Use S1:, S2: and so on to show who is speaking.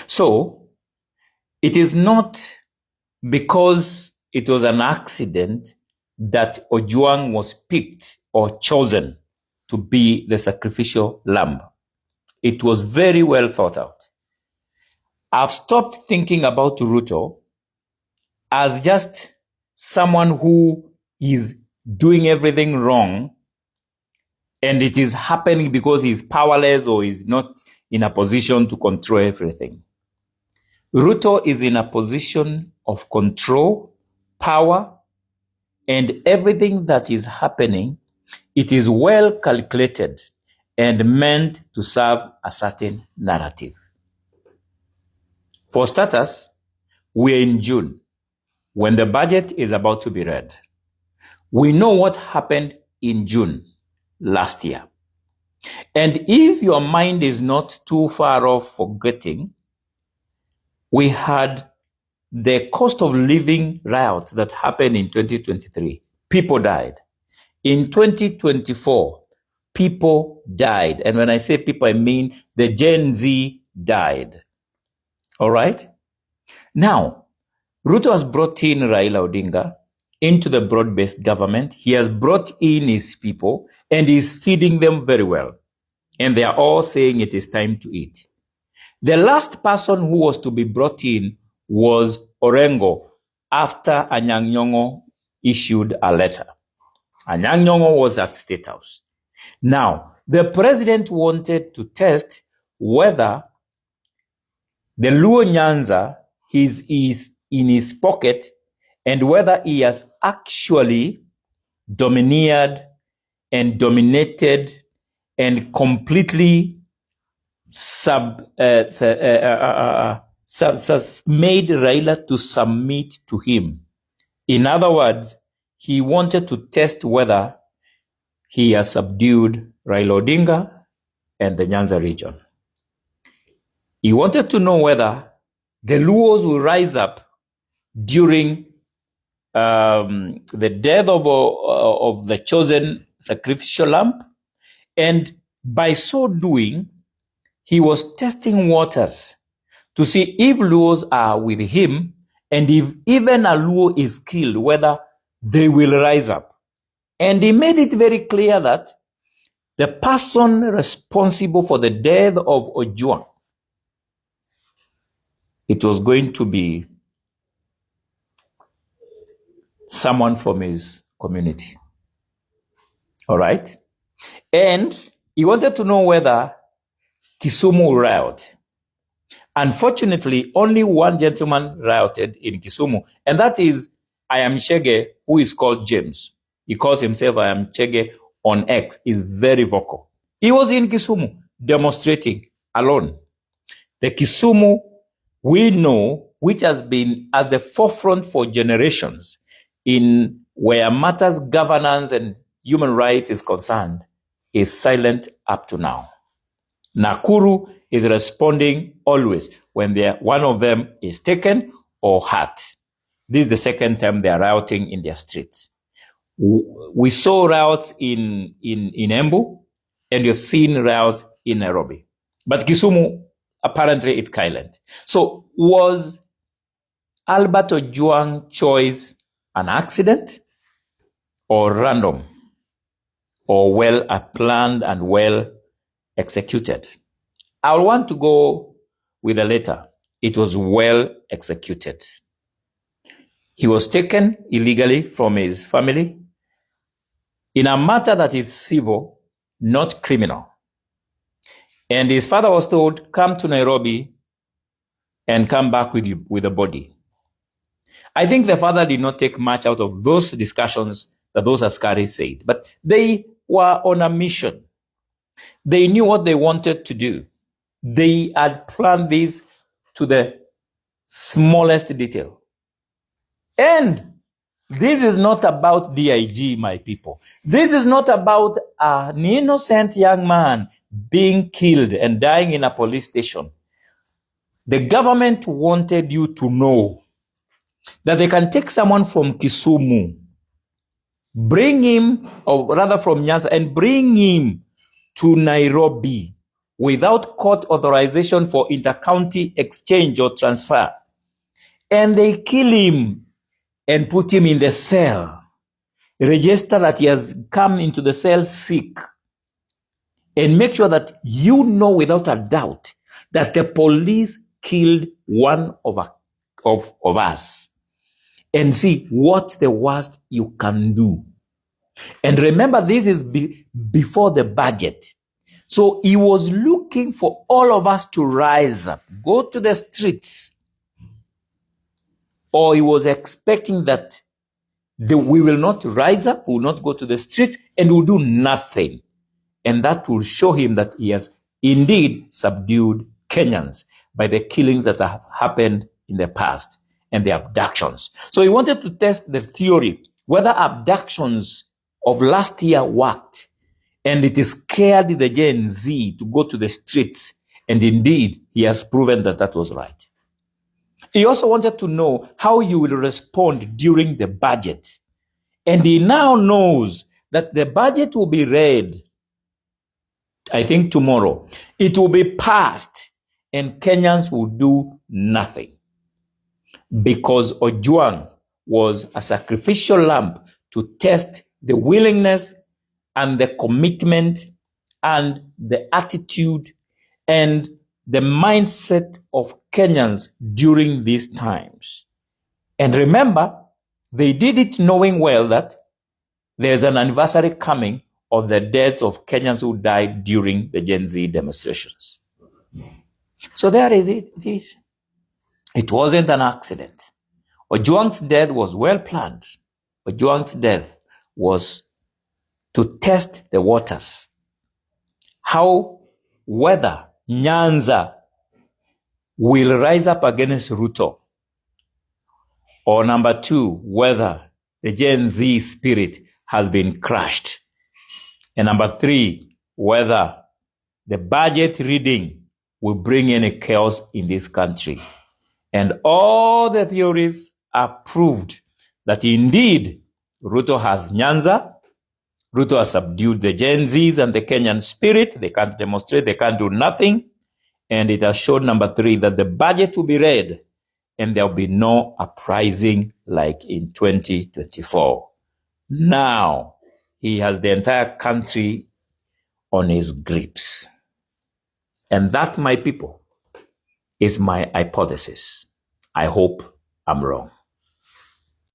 S1: So it is not because it was an accident that Ojwang was picked or chosen to be the sacrificial lamb. It was very well thought out. I've stopped thinking about Ruto as just someone who is doing everything wrong and it is happening because he's powerless or is not in a position to control everything. Ruto is in a position of control, power, and everything that is happening, it is well calculated and meant to serve a certain narrative. For starters, we are in June, when the budget is about to be read. We know what happened in June last year. And if your mind is not too far off forgetting, we had the cost of living riot that happened in 2023. People died. In 2024, people died. And when I say people, I mean the Gen Z died. All right? Now, Ruto has brought in Raila Odinga into the broad-based government. He has brought in his people and is feeding them very well. And they are all saying it is time to eat. The last person who was to be brought in was Orengo after Anyang' Nyong'o issued a letter. Anyang' Nyong'o was at State House. Now, the president wanted to test whether the Luo Nyanza is in his pocket and whether he has actually domineered and dominated and completely made Raila to submit to him. In other words, he wanted to test whether he has subdued Raila Odinga and the Nyanza region. He wanted to know whether the Luos will rise up during the death of the chosen sacrificial lamb, and by so doing, he was testing waters to see if Luos are with him, and if even a Luo is killed, whether they will rise up. And he made it very clear that the person responsible for the death of Ojwang, it was going to be someone from his community. All right? And he wanted to know whether Kisumu riot. Unfortunately, only one gentleman rioted in Kisumu, and that is I Am Chege, who is called James. He calls himself I Am Chege on X, is very vocal. He was in Kisumu demonstrating alone. The Kisumu we know, which has been at the forefront for generations in where matters governance and human rights is concerned, is silent up to now. Nakuru is responding always when one of them is taken or hurt. This is the second time they are rioting in their streets. We saw riots in Embu, and you've seen riots in Nairobi. But Kisumu, apparently it's silent. So was Albert Ojwang's choice an accident or random or well planned and well executed? I want to go with the latter. It was well executed. He was taken illegally from his family in a matter that is civil, not criminal. And his father was told, come to Nairobi and come back with a body. I think the father did not take much out of those discussions that those askaris said, but they were on a mission. They knew what they wanted to do. They had planned this to the smallest detail. And this is not about DIG, my people. This is not about an innocent young man being killed and dying in a police station. The government wanted you to know that they can take someone from Kisumu, bring him, or rather from Nyanza, and bring him to Nairobi without court authorization for intercounty exchange or transfer. And they kill him and put him in the cell. Register that he has come into the cell sick. And make sure that you know without a doubt that the police killed one of us. And see what the worst you can do. And remember, this is before the budget. So he was looking for all of us to rise up, go to the streets. Or he was expecting that we will not rise up, we will not go to the street, and will do nothing. And that will show him that he has indeed subdued Kenyans by the killings that have happened in the past and the abductions. So he wanted to test the theory, whether abductions of last year worked. And it scared the Gen Z to go to the streets. And indeed, he has proven that that was right. He also wanted to know how you will respond during the budget. And he now knows that the budget will be read, I think tomorrow. It will be passed, and Kenyans will do nothing. Because Ojwang was a sacrificial lamb to test the willingness and the commitment and the attitude and the mindset of Kenyans during these times. And remember, they did it knowing well that there's an anniversary coming of the deaths of Kenyans who died during the Gen Z demonstrations. So there is it. It wasn't an accident. Ojwang's death was well planned. Ojwang's death was to test the waters. How whether Nyanza will rise up against Ruto, or number two, whether the Gen Z spirit has been crushed, and number three, whether the budget reading will bring any chaos in this country. And all the theories are proved that indeed Ruto has Nyanza, Ruto has subdued the Gen Zs and the Kenyan spirit. They can't demonstrate, they can't do nothing. And it has shown, number three, that the budget will be read and there will be no uprising like in 2024. Now, he has the entire country on his grips. And that, my people, is my hypothesis. I hope I'm wrong.